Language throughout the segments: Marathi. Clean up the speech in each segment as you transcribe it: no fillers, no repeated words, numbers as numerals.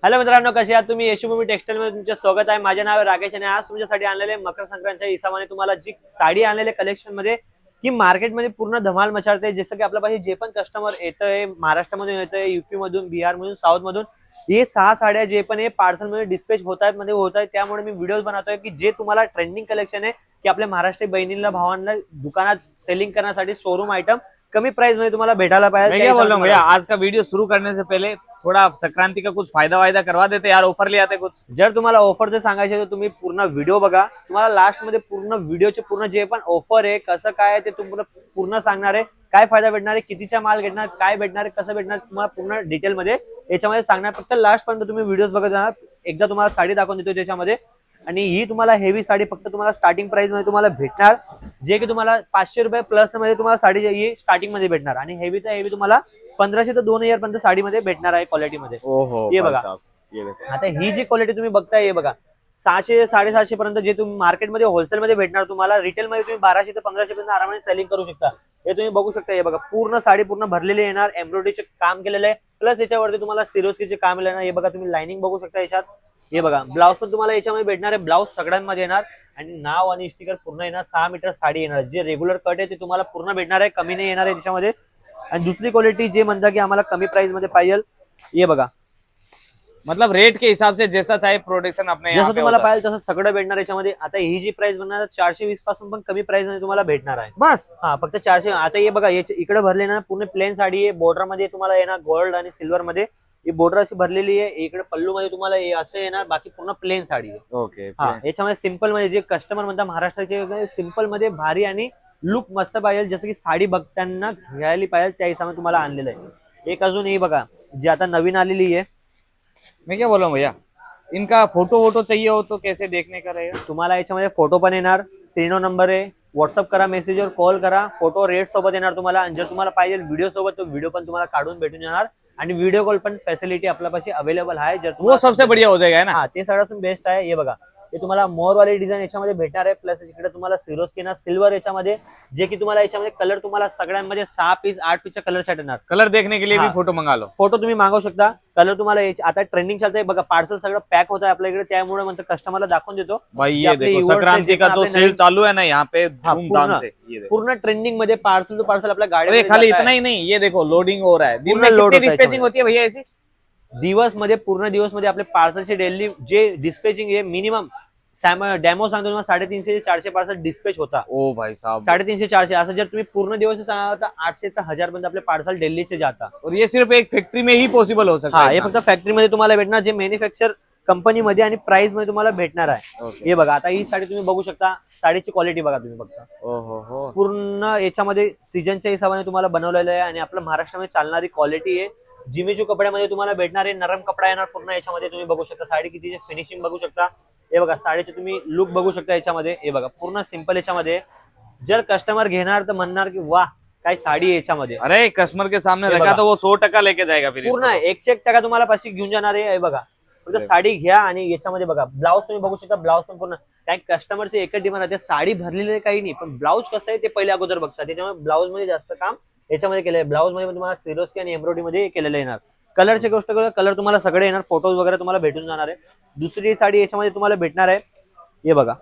हॅलो मित्रांनो, कसे आहात तुम्ही? यशोभूमी टेक्सटाईल मध्ये तुमचे स्वागत आहे. माझे नाव आहे राकेश आणि आज तुमच्यासाठी आणलेले मकर संक्रांतीच्या हिसाबाने तुम्हाला जी साडी आणलेले कलेक्शन मध्ये की मार्केटमध्ये पूर्ण धमाल मचाळते. जसं की आपल्या पाशी जे पण कस्टमर येतंय, महाराष्ट्रामधून येतंय, यूपी मधून, बिहार मधून, साऊथ मधून, हे 6 साड्या जे पण हे पार्सल मध्ये डिस्पॅच होत आहेत त्यामुळे मी व्हिडिओज बनवतोय की जे तुम्हाला ट्रेंडिंग कलेक्शन आहे की आपल्या महाराष्ट्रीय बहिणींना भावांना दुकानात सेलिंग करण्यासाठी शोरूम आयटम कमी प्राइस में तुम्हाला भेटायला पाहिजे। मैं क्या बोल रहा हूँ भैया, आज का वीडियो शुरू करने से पहले थोड़ा संक्रांति का कुछ फायदा वायदा करवा देते यार, ऑफर ले आते कुछ। जर तुम्हाला ऑफर सांगायचे तर तुम्ही पूर्ण व्हिडिओ बघा। तुम्हाला लास्ट मध्ये पूर्ण व्हिडिओचे पूर्ण जे पण ऑफर आहे कसं काय आहे ते तुम्हाला पूर्ण सांगणार आहे। काय फायदा भेटणार आहे, कितीचा माल भेटणार, काय भेटणार आहे, कसं भेटणार, तुम्हाला पूर्ण डिटेल मध्ये याच्यामध्ये सांगणार। फक्त लास्ट पर्यंत तुम्ही व्हिडिओज बघत जा। एकदा तुम्हाला साडी दाखवून देतो त्याच्यामध्ये, आणि ही तुम्हाला हेवी साडी फक्त तुम्हाला स्टार्टिंग प्राइस मध्ये तुम्हाला भेटणार, जे की तुम्हाला 500 रुपये प्लस मध्ये तुम्हाला साडी ही स्टार्टिंग मध्ये भेटणार। आणि हेवी तर हेवी तुम्हाला 1500 ते 2000 पर्यंत साडी मध्ये भेटणार आहे क्वालिटी मध्ये। हे बघा, आता ही जी क्वालिटी तुम्ही बघताय हे बघा 600 750 पर्यंत जे तुम्ही मार्केटमध्ये होलसेल मध्ये भेटणार, तुम्हाला रिटेल मध्ये तुम्ही 1200 ते 1500 पर्यंत आरामाने सेलिंग करू शकता। हे तुम्ही बघू शकता। हे बघा पूर्ण साडी पूर्ण भरलेली येणार, एम्ब्रॉयडरीचे काम केलेले आहे, प्लस याच्यावरती तुम्हाला सिरोस्कीचे काम येणार। हे बघा तुम्ही लाइनिंग बघू शकता याच्यात। हे बघा ब्लाउज पण तुम्हाला याच्यामध्ये भेटणार आहे, ब्लाउज सगळ्यांमध्ये येणार आणि नाव आणि स्टिकर पूर्ण येणार। 6 मीटर साडी येणार, जे रेग्युलर कट आहे ते तुम्हाला पूर्ण भेटणार आहे, कमी नाही येणार आहे त्याच्यामध्ये। आणि दुसरी क्वालिटी जे म्हणता की आम्हाला कमी प्राइस मध्ये पाहिजे, हे बघा मतलब रेट के हिसाब से जैसा चाहे प्रोडक्शन अपने यहाँ जसं पे तुम्हाला होता है। पाहिजे तसं सगळं भेटणार याच्यामध्ये। आता ही जी प्राइस बनणार 420 पासून पण कमी प्राइस मध्ये तुम्हाला भेटणार आहे बस। हा, फक्त 400। आता हे बघा इकडे भरले ना पूर्ण प्लेन साडी आहे, बॉर्डर मध्ये तुम्हाला येणार गोल्ड आणि सिल्वर मध्ये, ही बॉर्डर अशी भरलेली आहे। इकडे पल्लू मध्ये तुम्हाला असं येणार, बाकी पूर्ण प्लेन साडी आहे। ओके, हा, याच्यामध्ये सिंपल मध्ये जे कस्टमर म्हणतात महाराष्ट्राचे सिंपल मध्ये भारी आणि लुक मस्त पाहिजे, जसं की साडी बघताना घ्यायला पाहिजे त्या हिसाबाने तुम्हाला आणलेलं आहे। एक अजून हे बघा जे आता नवीन आलेली आहे। मैं क्या बोल रहा हूँ भैया, इनका फोटो वोटो चाहिए हो तो कैसे देखने का रहेगा? तुम्हाला याच्यामध्ये फोटो पण येणार, स्क्रीनो नंबर आहे, व्हॉट्सअप करा, मेसेजवर कॉल करा, फोटो रेट सोबत येणार तुम्हाला। आणि जर तुम्हाला पाहिजे व्हिडिओ सोबत तो व्हिडिओ पण तुम्हाला काढून भेटून येणार, आणि व्हिडिओ कॉल पण फॅसिलिटी आपल्यापाशी अवेलेबल आहे। जर वो सबसे बढ़िया हो जाएगा है ना। हा, ते सगळ्यात बेस्ट आहे। हे बघा हे तुम्हाला मोर वाली डिझाइन याच्यामध्ये भेटणार आहे, प्लस इकडे तुम्हाला सिरोस्की ना सिल्वर याच्यामध्ये, जे की तुम्हाला याच्यामध्ये कलर तुम्हाला सगळ्यांमध्ये 6 पीस 8 पीसच्या कलर सेट येणार। कलर देखने के लिए भी हाँ। फोटो मंगा लो। फोटो तुम्ही मागवू शकता। कलर तुम्हाला आता ट्रेंडिंग चालतंय बघा, पार्सल सगळं पॅक होत आहे आपल्या इकडे, त्यामुळे म्हणतो कस्टमरला दाखवून देतो भाई जे ये आपले देखो viewers संक्रांति का आहेत, जो आपले सेल नवीन- चालू है ना यहाँ पे हाँ, धूमधाम से। ये देखो, पूर्ण ट्रेंडिंग मध्ये पार्सल टू पार्सल आपल्या अरे गाड्या खाली इतना ही नहीं, ये देखो लोडिंग हो रहा है। दिन में पूर्ण load कितनी होता है डिस्पैचिंग इसमें। होती है भैया ऐसी? दिवस मध्ये पूर्ण दिवस मध्ये आपले पार्सलचे डेली जे डिस्पॅचिंग आहे मिनिमम डेमो सांगतो तुम्हाला 350 ते 400 पार्सल डिस्पॅच होता। ओ भाई साहब, 350 400 असं जर तुम्ही पूर्ण दिवस सांगा तर 800 ते 1000 पर्यंत आपले पार्सल दिल्लीचे जाता। और ये सिर्फ एक फैक्ट्री में ही पॉसिबल हो सकता हा, है हे इतना। फक्त फॅक्टरी मध्ये तुम्हाला भेटणार, जे मॅन्युफॅक्चर कंपनी मध्ये आणि प्राइस मध्ये तुम्हाला भेटणार आहे। ओके। हे बघा आता ही साडी तुम्ही बघू शकता, साडीची क्वालिटी बघा तुम्ही बघता, ओहो हो। पूर्ण याच्यामध्ये सीजनच्या हिसाबाने तुम्हाला बनवलेलं आहे आणि आपल्या महाराष्ट्रामध्ये चालणारी क्वालिटी आहे। जिमीचू कपड्यामध्ये तुम्हाला भेटणार आहे, नरम कपडा येणार पूर्ण याच्यामध्ये। तुम्ही बघू शकता साडी किती फिनिशिंग बघू शकता। हे बघा साडीचे तुम्ही लुक बघू शकता याच्यामध्ये। हे बघा पूर्ण सिंपल याच्यामध्ये, जर कस्टमर घेणार तर म्हणणार की वाह काय साडी आहे याच्यामध्ये। अरे कस्टमर के सामने ये रखा बघा। तो वो 100% लेके जाएगा फिर पूर्ण 101% तुम्हाला पाशी घेऊन जाणार आहे। हे बघा फक्त साडी घ्या, आणि याच्यामध्ये बघा ब्लाऊज तुम्ही बघू शकता, ब्लाऊज पण पूर्ण काय कस्टमरचे एकच डिमांड आहे, साडी भरलेली आहे काही नाही, पण ब्लाऊज कसं आहे ते पहिले अगोदर बघता, त्याच्यामुळे ब्लाऊज मध्ये जास्त काम याच्यामध्ये केलंय। ब्लाऊज मध्ये तुम्हाला सिरोस्की आणि एम्ब्रॉयडरी मध्ये केलेलं येणार। कलरची गोष्ट करूया, कलर तुम्हाला सगळे येणार, फोटोज वगैरे तुम्हाला भेटून जाणार आहे। दुसरी साडी याच्यामध्ये तुम्हाला भेटणार आहे, हे बघा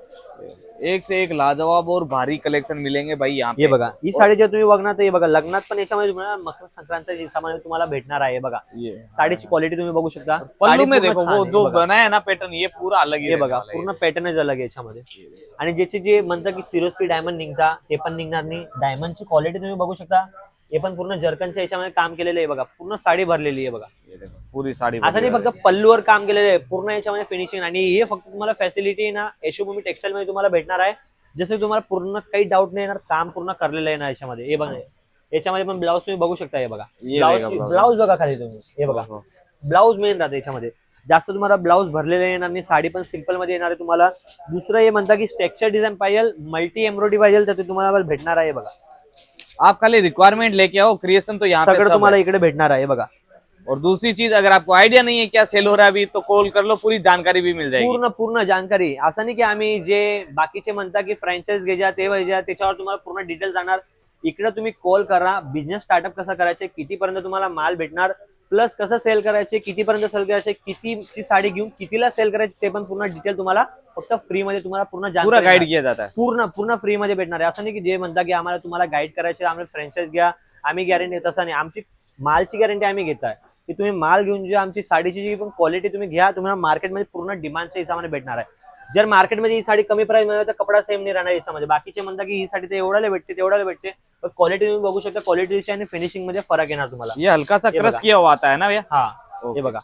एक से एक लाजवाब और भारी कलेक्शन मिलेंगे भाई यहाँ हे पे। बघा ही साडी जर तुम्ही बघणार तर हे बघा लग्नात पण याच्यामध्ये तुम्हाला मकर संक्रांतीच्या दिवसामध्ये तुम्हाला भेटणार आहे। हे बघा ये साडीची क्वालिटी तुम्ही बघू शकता, पल्लू साडी में पूर्ण देखो छान वो आहे, जो हे बघा। बना है ना पैटर्न, ये पूरा अलग ही हे रहने बघा वाला है। पूर्ण पॅटर्नच अलग आहे याच्यामध्ये। आणि ज्याचे जे म्हणतात की सिरोस्की डायमंड निघता ते पण निघणार नाही। डायमंडची क्वालिटी तुम्ही बघू शकता, हे पण पूर्ण जर्कनच्या याच्यामध्ये काम केलेलं आहे। बघा पूर्ण साडी भरलेली आहे बघा, ये देखो पूरी साड़ी असं नाही फक्त पल्लूवर काम केलेलं आहे, पूर्ण याच्यामध्ये फिनिशिंग। आणि हे फक्त तुम्हाला फॅसिलिटी ना यशोभूमी टेक्सटाईल मध्ये तुम्हाला भेटणार आहे, जसं तुम्हाला पूर्ण काही डाऊट नाही येणार, काम पूर्ण करलेलं आहे ना याच्यामध्ये। हे बघा याच्यामध्ये पण ब्लाऊज तुम्ही बघू शकता, हे बघा ब्लाऊज बघा खाली तुम्ही, हे बघा ब्लाऊज मेन राहते याच्यामध्ये, जास्त तुम्हाला ब्लाऊज भरलेले येणार नाही। साडी पण सिंपल मध्ये येणार आहे तुम्हाला। दुसरं हे म्हणता की टेक्स्चर डिझाईन पाहिजे, मल्टी एम्ब्रॉयडरी पाहिजे, तर ते तुम्हाला भेटणार आहे। बघा आप खाली रिक्वायरमेंट लेके आओ, क्रिएशन तो यहाँ पे सगळं सब तुम्हाला है। इकडे भेटणार आहे। बघा और दूसरी चीज, अगर आपको आइडिया नहीं है क्या सेल हो रहा है अभी, तो कॉल कर लो, पूरी जानकारी भी मिल जाएगी। पूर्ण पूर्ण जानकारी। असं नाही की आम्ही जे बाकीचे म्हणता की फ्रँचाइज घ्या ते घ्या, त्याच्यावर तुम्हाला पूर्ण डिटेल जाणार। इकडे तुम्ही कॉल करा, बिझनेस स्टार्टअप कसा करायचे, कितीपर्यंत तुम्हाला माल भेटणार, प्लस कसं सेल करायचे, कितीपर्यंत सेल करायचे, कितीची साडी घेऊन कितीला सेल करायची ते पण पूर्ण डिटेल तुम्हाला फक्त फ्री मध्ये तुम्हाला पूर्ण पूरा जानकारी गाइड देणार. किया जाता है. पूर्ण फ्री मध्ये भेटणार आहे. असं नाही की जे म्हणता की आम्हाला तुम्हाला गाईड करायचे आम्ही फ्रँचाइज घ्या आम्ही गॅरंटी, तसं नाही. आमची मालची गॅरंटी आम्ही घेत आहे की तुम्ही माल घेऊन जे आमची साडीची जी पण क्वालिटी तुम्ही घ्या, तुम्हाला मार्केटमध्ये पूर्ण डिमांडच्या हिशोबाने भेटणार आहे. जर मार्केटमध्ये ही साडी कमी प्राइस मध्ये तर कपडा सेम नाही राहणार याच्यामध्ये. बाकीचे म्हणता की ही साडी तर एवढ्याला भेटते तेवढ्याला भेटते, पण क्वालिटी तुम्ही बघू शकता, क्वालिटी आणि फिनिशिंग मध्ये फरक येणार तुम्हाला. ये हल्का सा ये क्रश बघा. किया हुआ आता है ना भैया. हा ओके. हे बघा,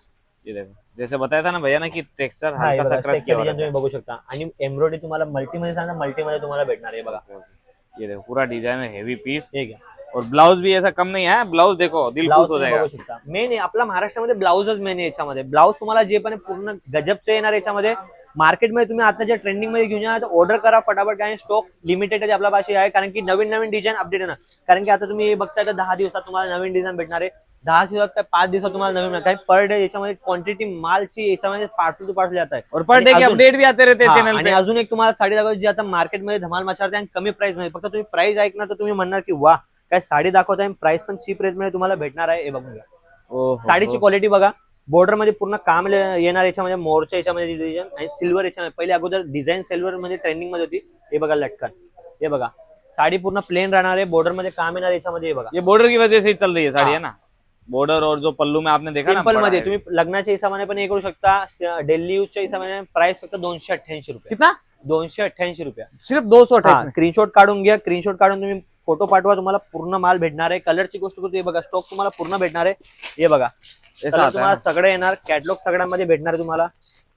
ये देखो जैसे बताया था ना भैया ना की टेक्सचर हा हे हल्का सा बघा, क्रश स्टेकचे किया हुआ डिझाईन रहता तुम्ही बघू शकता. आणि एम्ब्रॉयडरी तुम्हाला मल्टीमध्ये सांगा, मल्टीमध्ये तुम्हाला भेटणार आहे. बघा है. ये देखो पूरा डिजाइन है, हेवी पीस. हे घ्या. और ब्लाउज भी ऐसा कम नहीं है. ब्लाउज देखो दिल ब्लाउज खुश हो तुम्ही जाएगा. बघू शकता. मेन आहे आपला महाराष्ट्रामध्ये ब्लाउजच मेन आहे याच्यामध्ये. ब्लाउज तुम्हाला जे पण आहे पूर्ण गजबचे येणार याच्यामध्ये. मार्केटमध्ये तुम्ही आता जे ट्रेंडिंग मध्ये घेऊन या तर ऑर्डर करा फटाफट, कारण स्टॉक लिमिटेड आहे आपल्या पाशी आहे. कारण की नवीन नवीन डिझाईन अपडेट येणार. कारण की आता तुम्ही बघताय तर 10 दिवसात तुम्हाला नवीन डिझाईन भेटणार आहे. 10 दिवसात काय 5 दिवसात तुम्हाला नवीन काही पर डे याच्यामध्ये क्वांटिटी मालची याच्यामध्ये पार्सल टू पार्सल जात आहे. और पर डे के अपडेट भी आते रहते हैं चैनल आणि पे. अजून एक तुम्हाला साडी दाखवायची जी आता मार्केटमध्ये धमाल मचारते आणि कमी प्राइस मध्ये. फक्त तुम्ही प्राइस ऐकणार तर तुम्ही म्हणणार की वा काय साडी दाखवत आहे, प्राइस पण चीप रेट मध्ये तुम्हाला भेटणार आहे. हे बघून घ्या. ओहो. साडीची क्वालिटी बघा. बॉर्डर मध्ये पूर्ण काम येणार याच्यामध्ये, मोरच्या याच्यामध्ये डिझाईन आणि सिल्वर याच्यामध्ये. पहिले अगोदर डिझाईन सिल्वर मध्ये ट्रेंडिंग मध्ये होती. हे बघा लटकन, हे बघा साडी पूर्ण प्लेन राहणार आहे, बॉर्डर मध्ये काम येणार याच्यामध्ये. हे बघा ये बॉर्डर की वजह से ही चल रही है साड़ी है ना. बॉर्डर और जो पल्लू में आपने देखा ना सिंपल बड़ा मध्ये है. तुम्ही लग्नाच्या हिशोबाने पण हे करू शकता. डेली यूजच्या हिशोबाने प्राइस फक्त 288 रुपये. कितना 288 रुपये. सिर्फ 228 में. स्क्रीनशॉट काढून घ्या. स्क्रीनशॉट काढून तुम्ही फोटो पाठवा, तुम्हाला पूर्ण माल भेटणार आहे. कलरची गोष्ट करतो हे बघा, स्टॉक तुम्हाला पूर्ण भेटणार आहे. हे बघा ऐसा कलर आता है तुम्हाला ना. सगळे येणार. कॅटलॉग सगळ्यांमध्ये भेटणार आहे तुम्हाला.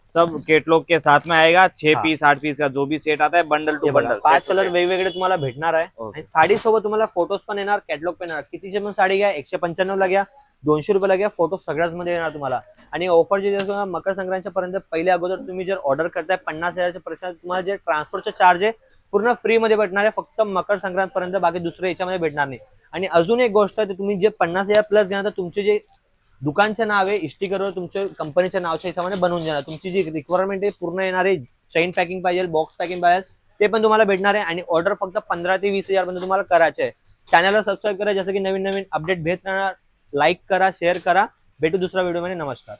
सब केटलॉग के साथ में आएगा. 6 हाँ. पीस 8 पीस का जो भी सेट आता है बंडल टू हे बघा, बंडल. 5 कलर वेगवेगळे तुम्हाला भेटणार आहे. ओके. आणि साडी सोबत तुम्हाला फोटोज पण येणार, कॅटलॉग पण येणार. कितीची पण साडी घ्या, 195 ला घ्या, 200 रुपयाला घ्या, फोटो सगळ्याच मध्ये येणार तुम्हाला. आणि ऑफर जे असतो मकर संक्रांतीच्या पर्यंत पहिले अगोदर तुम्ही जर ऑर्डर करताय 50,000च्या पर्यंत तुम्हाला जे ट्रान्सपोर्टचे चार्ज आहे पूर्ण फ्री मध्ये भेटणार आहे. फक्त मकर संक्रांत पर्यंत, बाकी दुसरे याच्यामध्ये भेटणार नाही. आणि अजून एक गोष्ट आहे, तुम्ही जे 50,000 प्लस घेणार तर तुमचे जे दुकानचे नाव आहे स्टिकरवर तुमच्या कंपनीच्या नावाच्या हिशोबाने बनवून देणार. तुमची जी रिक्वायरमेंट आहे पूर्ण येणार आहे. चेन पॅकिंग पाहिजे, बॉक्स पॅकिंग पाहिजे, ते पण तुम्हाला भेटणार आहे. आणि ऑर्डर फक्त 15 ते 20,000 पर्यंत तुम्हाला करायचे आहे. चॅनलला सबस्क्राईब करा, जसं की नवीन नवीन अपडेट भेट राहणार. लाईक करा, शेअर करा. भेटू दुसऱ्या व्हिडिओमध्ये. नमस्कार.